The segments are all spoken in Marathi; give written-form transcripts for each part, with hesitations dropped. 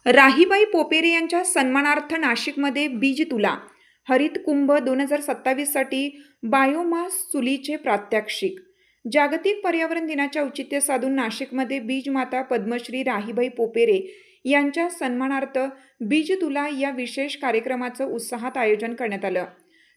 राहीबाई पोपेरे यांच्या सन्मानार्थ नाशिकमध्ये बीज तुला हरित कुंभ 2027 साठी बायोमास चुलीचे प्रात्यक्षिक. जागतिक पर्यावरण दिनाच्या औचित्य साधून नाशिकमध्ये बीज माता पद्मश्री राहीबाई पोपेरे यांच्या सन्मानार्थ बीज तुला या विशेष कार्यक्रमाचं उत्साहात आयोजन करण्यात आलं.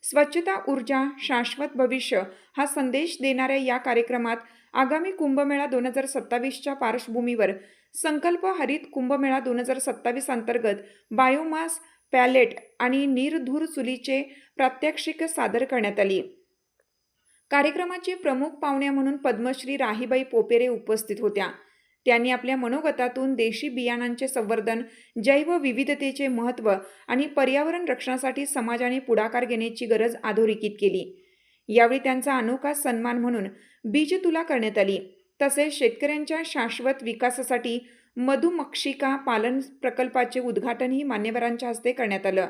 स्वच्छता ऊर्जा शाश्वत भविष्य हा संदेश देणाऱ्या या कार्यक्रमात आगामी कुंभमेळा 2027च्या पार्श्वभूमीवर संकल्प हरित कुंभमेळा 2027 अंतर्गत बायोमास पॅलेट आणि निर्धूर चुलीचे प्रात्यक्षिक सादर करण्यात आली. कार्यक्रमाचे प्रमुख पाहुण्या म्हणून पद्मश्री राहीबाई पोपेरे उपस्थित होत्या. त्यांनी आपल्या मनोगतातून देशी बियाणांचे संवर्धन, जैवविविधतेचे महत्त्व आणि पर्यावरण रक्षणासाठी समाजाने पुढाकार घेण्याची गरज अधोरेखित केली. यावेळी त्यांचा अनोखा सन्मान म्हणून बीज तुला करण्यात आली. तसेच शेतकऱ्यांच्या शाश्वत विकासासाठी मधुमक्षिका पालन प्रकल्पाचे उद्घाटनही मान्यवरांच्या हस्ते करण्यात आलं.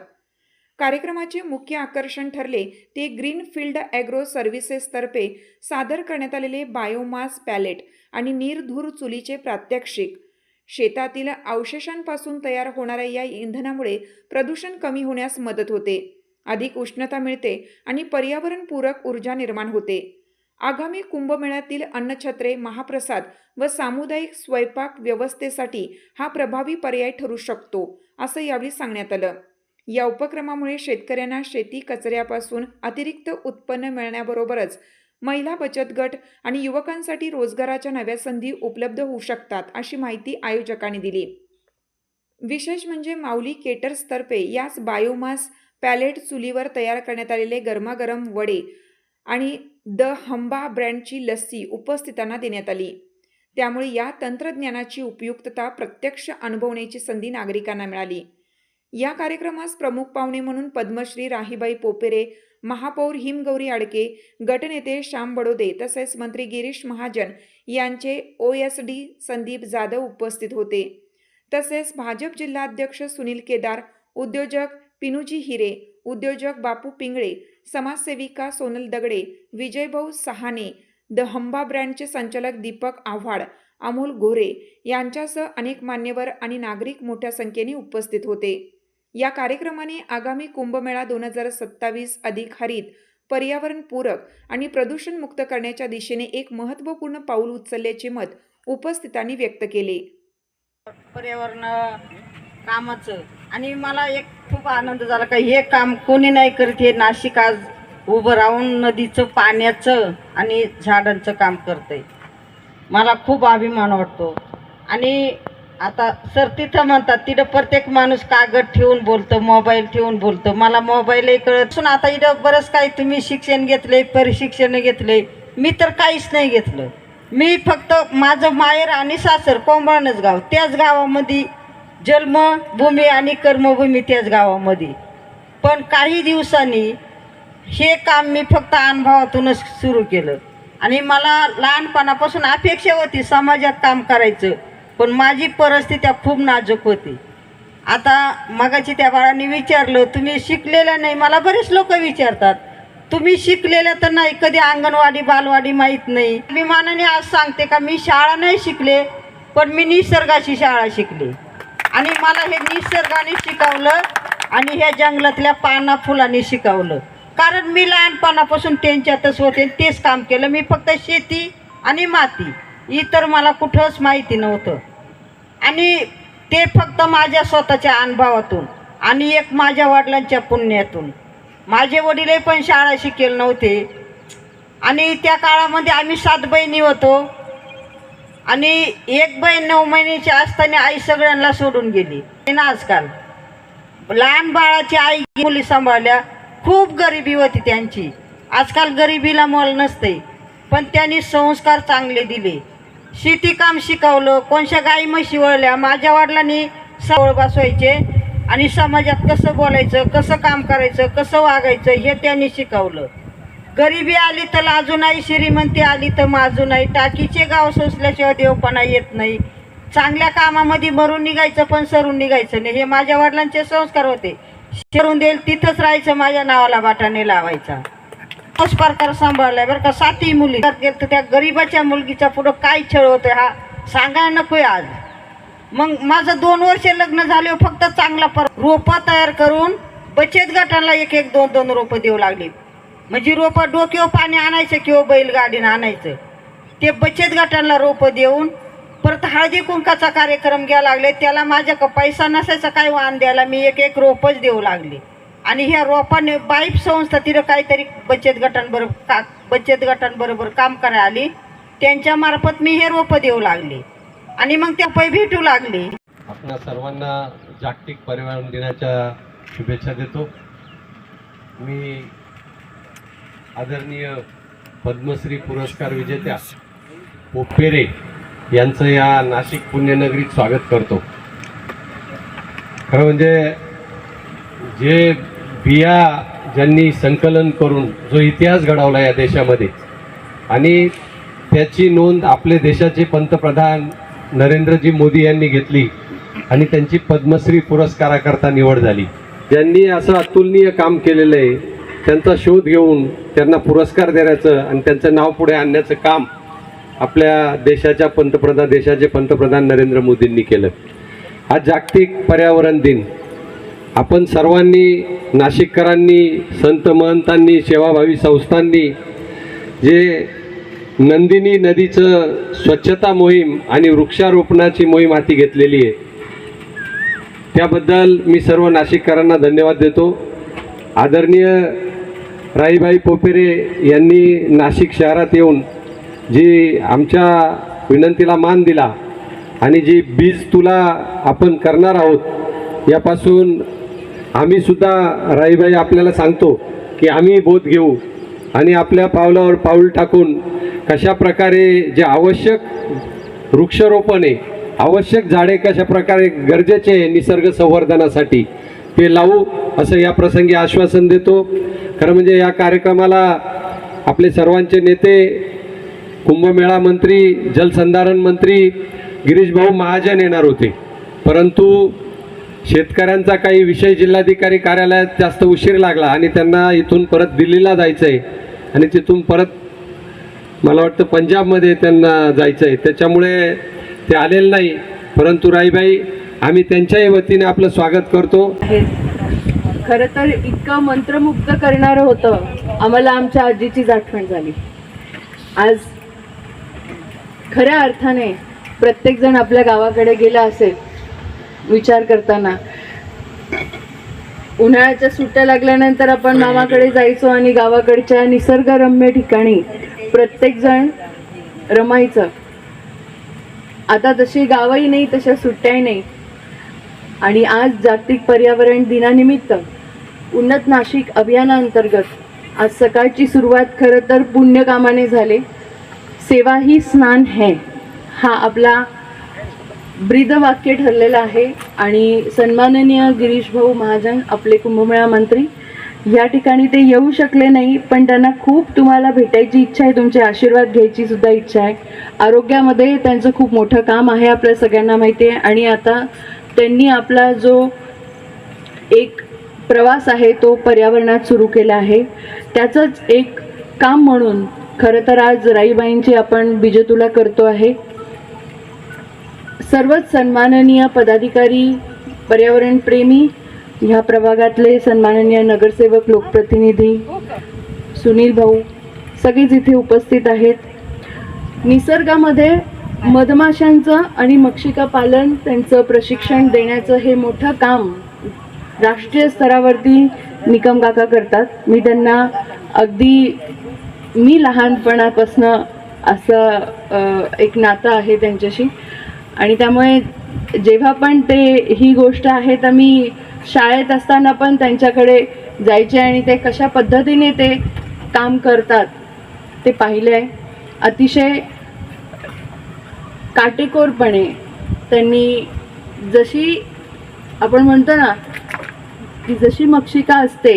कार्यक्रमाचे मुख्य आकर्षण ठरले ते ग्रीनफील्ड ॲग्रो सर्व्हिसेसतर्फे सादर करण्यात आलेले बायोमास पॅलेट आणि निर्धूर चुलीचे प्रात्यक्षिक. शेतातील अवशेषांपासून तयार होणाऱ्या या इंधनामुळे प्रदूषण कमी होण्यास मदत होते, अधिक उष्णता मिळते आणि पर्यावरणपूरक ऊर्जा निर्माण होते. आगामी कुंभमेळ्यातील अन्नछत्रे, महाप्रसाद व सामुदायिक स्वयंपाक व्यवस्थेसाठी हा प्रभावी पर्याय ठरू शकतो, असं यावेळी सांगण्यात आलं. या उपक्रमामुळे शेतकऱ्यांना शेती कचऱ्यापासून अतिरिक्त उत्पन्न मिळण्याबरोबरच महिला बचत गट आणि युवकांसाठी रोजगाराच्या नव्या संधी उपलब्ध होऊ शकतात, अशी माहिती आयोजकांनी दिली. विशेष म्हणजे माऊली केटर्सतर्फे याच बायोमास पॅलेट चुलीवर तयार करण्यात आलेले गरमागरम वडे आणि द हंबा ब्रँडची लस्सी उपस्थितांना देण्यात आली. त्यामुळे या तंत्रज्ञानाची उपयुक्तता प्रत्यक्ष अनुभवण्याची संधी नागरिकांना मिळाली. या कार्यक्रमास प्रमुख पाहुणे म्हणून पद्मश्री राहीबाई पोपेरे, महापौर हिमगौरी आडके, गटनेते श्याम बडोदे तसेच मंत्री गिरीश महाजन यांचे OSD संदीप जाधव उपस्थित होते. तसेच भाजप जिल्हाध्यक्ष सुनील केदार, उद्योजक पिनुजी हिरे, उद्योजक बापू पिंगळे, समाजसेविका सोनल दगडे, विजयभाऊ सहाने, द हंबा ब्रँडचे संचालक दीपक आव्हाड, अमोल गोरे यांच्यासह अनेक मान्यवर आणि नागरिक मोठ्या संख्येने उपस्थित होते. या कार्यक्रमाने आगामी कुंभमेळा 2027 अधिक हरित, पर्यावरणपूरक आणि प्रदूषणमुक्त करण्याच्या दिशेने एक महत्त्वपूर्ण पाऊल उचलल्याचे मत उपस्थितांनी व्यक्त केले. पर्यावरण कामाचं आणि मला एक खूप आनंद झाला का हे काम कोणी नाही करत. हे नाशिक आज उभं राहून नदीचं, पाण्याचं आणि झाडांचं काम करतंय. मला खूप अभिमान वाटतो. आणि आता सर तिथं म्हणतात तिथं प्रत्येक माणूस कागद ठेवून बोलतं, मोबाईल ठेवून बोलतं. मला मोबाईलही कळत. आता इथं बरंच काही तुम्ही शिक्षण घेतले, प्रशिक्षण घेतले. मी तर काहीच नाही घेतलं. मी फक्त माझं माहेर आणि सासर कोंबळणच गाव, त्याच गावामध्ये जन्मभूमी आणि कर्मभूमी त्याच गावामध्ये. पण काही दिवसांनी हे काम मी फक्त अनुभवातूनच सुरू केलं. आणि मला लहानपणापासून अपेक्षा होती समाजात काम करायचं, पण माझी परिस्थिती खूप नाजूक होती. आता मगाची त्या बाळांनी विचारलं तुम्ही शिकलेल्या नाही. मला बरेच लोक विचारतात तुम्ही शिकलेल्या तर नाही, कधी अंगणवाडी बालवाडी माहीत नाही. मी मानाने आज सांगते का मी शाळा नाही शिकले, पण मी निसर्गाची शाळा शिकले. आणि मला हे निसर्गाने शिकवलं आणि ह्या जंगलातल्या पाना फुलांनी शिकवलं. कारण मी लहानपणापासून त्यांच्यातच होते, तेच काम केलं. मी फक्त शेती आणि माती, इतर मला कुठंच माहिती नव्हतं. आणि ते फक्त माझ्या स्वतःच्या अनुभवातून आणि एक माझ्या वडिलांच्या पुण्यातून. माझे वडीलही पण शाळा शिकेल नव्हते. आणि त्या काळामध्ये आम्ही 7 बहिणी होतो आणि एक बहीण 9 महिन्याची असताना आई सगळ्यांना सोडून गेली. आजकाल लहान बाळाची आई मुली सांभाळल्या. खूप गरिबी होती त्यांची. आजकाल गरिबीला मोल नसते, पण त्यांनी संस्कार चांगले दिले. शेतीकाम शिकवलं, कोणत्या गाई म्हशी वळल्या. माझ्या वडिलांनी सावळ बसवायचे आणि समाजात कसं बोलायचं, कसं काम करायचं, कसं वागायचं हे त्यांनी शिकवलं. गरिबी आली तर लाजू नाही, श्रीमंती आली तर माजू नाही. टाकीचे गाव सोसल्याशिवाय देवपणा येत नाही. चांगल्या कामामध्ये मरून निघायचं पण सरून निघायचं नाही. हे माझ्या वडिलांचे संस्कार होते. करून देईल तिथंच राहायचं, माझ्या नावाला बाटाने लावायचा. तोच प्रकार सांभाळलाय बरं का. 7 मुली तर त्या गरीबाच्या मुलगीच्या पुढं काय छळ होतोय हा सांगायला नकोय आज. मग माझं 2 वर्ष लग्न झाले फक्त चांगला रोपं तयार करून बचत गटाला एक एक 2 रोपं देऊ लागले. म्हणजे रोपं डोक्यावर पाणी आणायचं किंवा बैलगाडीनं आणायचं, ते बचत गटाला रोपं देऊन परत हळदी कुंकाचा कार्यक्रम घ्यायला लागले. त्याला माझ्या पैसा नसायचा काय वाण द्यायला, मी एक एक रोपच देऊ लागले. आणि ह्या रोपाने बाईप संस्था तिथं काहीतरी बचत गटांबरोबर काम करायला आली, त्यांच्या मार्फत मी हे रोपं देऊ लागले आणि मग त्या पै भेटू लागले. आपल्या सर्वांना जागतिक पर्यावरण दिनाच्या शुभेच्छा देतो. मी आदरणीय पद्मश्री पुरस्कार विजेत्या पोपेरे यांचं या नाशिक पुण्यनगरीत स्वागत करतो. खरं म्हणजे जे बिया ज्यांनी संकलन करून जो इतिहास घडवला या देशामध्ये आणि त्याची नोंद आपले देशाचे पंतप्रधान नरेंद्रजी मोदी यांनी घेतली आणि त्यांची पद्मश्री पुरस्काराकरता निवड झाली. ज्यांनी असं अतुलनीय काम केलेलं आहे त्यांचा शोध घेऊन त्यांना पुरस्कार देण्याचं आणि त्यांचं नाव पुढे आणण्याचं काम आपल्या देशाचे पंतप्रधान नरेंद्र मोदींनी केलं. हा जागतिक पर्यावरण दिन आपण सर्वांनी, नाशिककरांनी, संत महंतांनी, सेवाभावी संस्थांनी जे नंदिनी नदीचं स्वच्छता मोहीम आणि वृक्षारोपणाची मोहीम हाती घेतलेली आहे त्याबद्दल मी सर्व नाशिककरांना धन्यवाद देतो. आदरणीय राईबाई पोपेरे यांनी नाशिक शहरात येऊन जी आमच्या विनंतीला मान दिला आणि जी बीज तुला आपण करणार आहोत यापासून आम्ही सुद्धा राईबाई आपल्याला सांगतो की आम्ही बोध घेऊ आणि आपल्या पावलावर पाऊल टाकून कशा प्रकारे जे आवश्यक वृक्षारोपण आहे, आवश्यक झाडे कशा प्रकारे गरजेचे आहे निसर्ग संवर्धनासाठी ते लावू असं या प्रसंगी आश्वासन देतो. खरं म्हणजे या कार्यक्रमाला आपले सर्वांचे नेते, कुंभमेळा मंत्री, जलसंधारण मंत्री गिरीश भाऊ महाजन येणार होते, परंतु शेतकऱ्यांचा काही विषय जिल्हाधिकारी कार्यालयात जास्त उशीर लागला आणि त्यांना इथून परत दिल्लीला जायचं आहे आणि तिथून परत मला वाटतं पंजाबमध्ये त्यांना जायचं आहे, त्याच्यामुळे ते आलेले नाही. परंतु राईबाई आम्ही त्यांच्याही वतीने आपलं स्वागत करतो. खरं तर इतकं मंत्रमुग्ध करणारं होतं, आम्हाला आमच्या आजीचीच आठवण झाली. आज खऱ्या अर्थाने प्रत्येकजण आपल्या गावाकडे गेला असेल विचार करताना. उन्हाळ्याच्या सुट्ट्या लागल्यानंतर आपण मामाकडे जायचो आणि गावाकडच्या निसर्गरम्य ठिकाणी प्रत्येकजण रमायचं. आता तशी गावही नाही, तशा सुट्ट्याही नाही. आणि आज जागतिक पर्यावरण दिनानिमित्त उन्नत नाशिक अभियानाअंतर्गत आज सकाळची सुरुवात खरं तर पुण्यकामाने झाले. सेवा ही स्नान है हा आपला ब्रीदवाक्य ठरलेलं आहे आणि सन्माननीय गिरीश भाऊ महाजन आपले कुंभमेळा मंत्री या ठिकाणी ते येऊ शकले नाही, पण त्यांना खूप तुम्हाला भेटायची इच्छा आहे, तुमचे आशीर्वाद घ्यायची सुद्धा इच्छा आहे. आरोग्यामध्ये त्यांचं खूप मोठं काम आहे, आपल्या सगळ्यांना माहिती आहे. आणि आता त्यांनी आपला जो एक प्रवास आहे तो पर्यावरणात सुरू केला आहे, त्याचंच एक काम म्हणून खरं तर आज राईबाईंची आपण बीजतुला करतो आहे. सर्वच सन्माननीय पदाधिकारी, पर्यावरणप्रेमी, ह्या प्रभागातले सन्माननीय नगरसेवक, लोकप्रतिनिधी, सुनील भाऊ सगळेच इथे उपस्थित आहेत. निसर्गामध्ये मधमाशांचं आणि मक्षिका पालन त्यांचं प्रशिक्षण देण्याचं हे मोठं काम राष्ट्रीय स्तरावरती निकम काका करतात. मी त्यांना अगदी लहानपणापासनं असं एक नातं आहे त्यांच्याशी आणि त्यामुळे जेव्हा पण ते ही गोष्ट आहे तर मी शाळेत असताना पण त्यांच्याकडे जायचे आणि ते कशा पद्धतीने ते काम करतात ते पाहिले आहे. अतिशय काटेकोरपणे त्यांनी, जशी आपण म्हणतो ना की जशी मक्षिका असते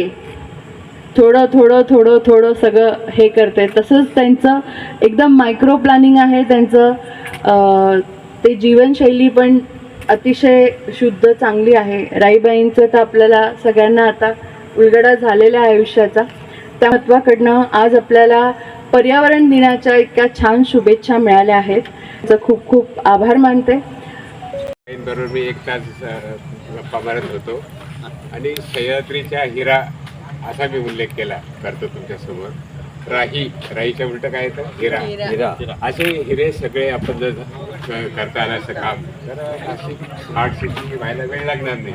थोडं थोडं थोडं थोडं सगळं हे करते, तसंच त्यांचं एकदम मायक्रो प्लॅनिंग आहे त्यांचं. ते जीवनशैली पण अतिशय शुद्ध चांगली आहे. राईबाईंचं तर आपल्याला सगळ्यांना आता उलगडा झालेल्या आयुष्याचा, त्या महत्त्वाकडनं आज आपल्याला पर्यावरण दिनाच्या इतक्या छान शुभेच्छा मिळाल्या आहेत. त्याचा खूप खूप आभार मानते. बरोबर मी एक तास गप्पा मारत होतो आणि सह्याद्रीच्या हिरा असा मी उल्लेख करतो तुमच्यासमोर. राहीच्या उलट काय येतं? हिरा. असे हिरे सगळे आपण जर करता आलं असं काम तर अशी स्मार्ट सिटी व्हायला वेळ लागणार नाही.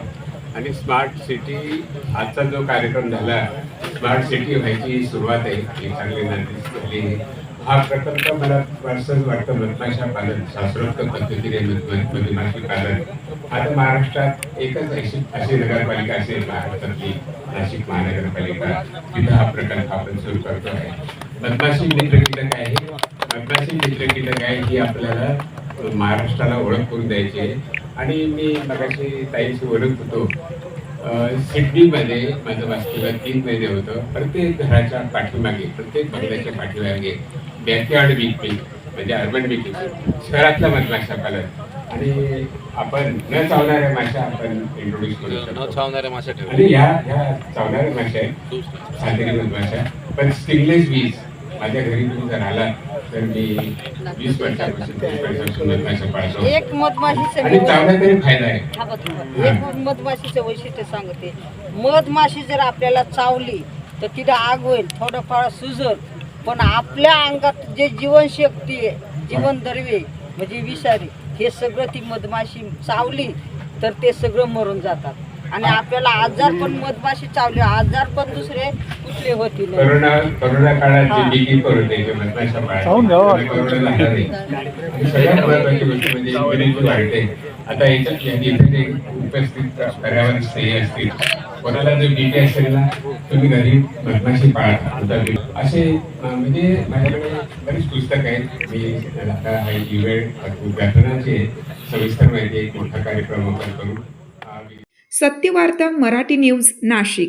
आणि स्मार्ट सिटी आजचा जो कार्यक्रम झाला, स्मार्ट सिटी व्हायची सुरुवात आहे, ही चांगली नांदी झाली. हा प्रकल्प मला वर्षच वाटतं मधमाशा पालन, शास्त्रोक्त पद्धतीने मधमाशी पालन. आता महाराष्ट्रात एकच अशी नगरपालिका असेल महाराष्ट्रातली, नाशिक महानगरपालिका, तिथं हा प्रकल्प आपण सुरू करतो आहे. मधमाशी मित्र कीटक आहे, मधमाशी मित्र कीटक आहे ही आपल्याला महाराष्ट्राला ओळख करून द्यायची आहे. आणि मी मगाशी ताईशी ओळख होतो, सिडनीमध्ये माझं वास्तव्य 3 महिने होतं. प्रत्येक घराच्या पाठीमागे, प्रत्येक बंगल्याच्या पाठीमागे बॅकयार्ड बीकिंग म्हणजे अर्बन बीकिंग, शहरातला मधमाशा पालन. आणि आपण न चावणाऱ्या माशा आपण इंट्रोड्यूस करू शकतो. आणि ह्या चावणाऱ्या माशा आहेत सागरी मधमाशा, पण स्टिंगलेस वीज. माझ्या घरी तुम्ही जर आला तर मी 20 वर्षापासून मधमाशा पाळतो. एक मधमाशीचं आणि चावला तरी फायदा आहे. एक मधमाशीचं वैशिष्ट्य सांगते. मधमाशी जर आपल्याला चावली तर तिला आग होईल, थोडंफार सुजल, पण आपल्या अंगात जे जीवनशक्ती आहे, जीवनद्रव्य म्हणजे विषारी, हे सगळं ती मधमाशी चावली तर ते सगळं मरून जातात. आणि आपल्याला आजार पण मधमाशी चावले, आजार पण दुसरे कुठले होतील. करोना काळात जे बीकिंग करत आहे मधमाशा पाळणे, करोना झाला नाही. सगळ्यात महत्वाची गोष्ट म्हणजे इम्युनिटी वाढते. आता याच्यात इथे उपस्थित पर्यावरण स्नेही असतील, कोणाला जर बीटी असेल ना, तुम्ही घरी मधमाशी पाळा. असे म्हणजे माझ्याकडे बरीच पुस्तक आहेत. मी आता हा इव्हेंट उद्घाटनाचे सविस्तर माहिती एक मोठा कार्यक्रम आपण करू. सत्यवार्ता मराठी न्यूज नाशिक.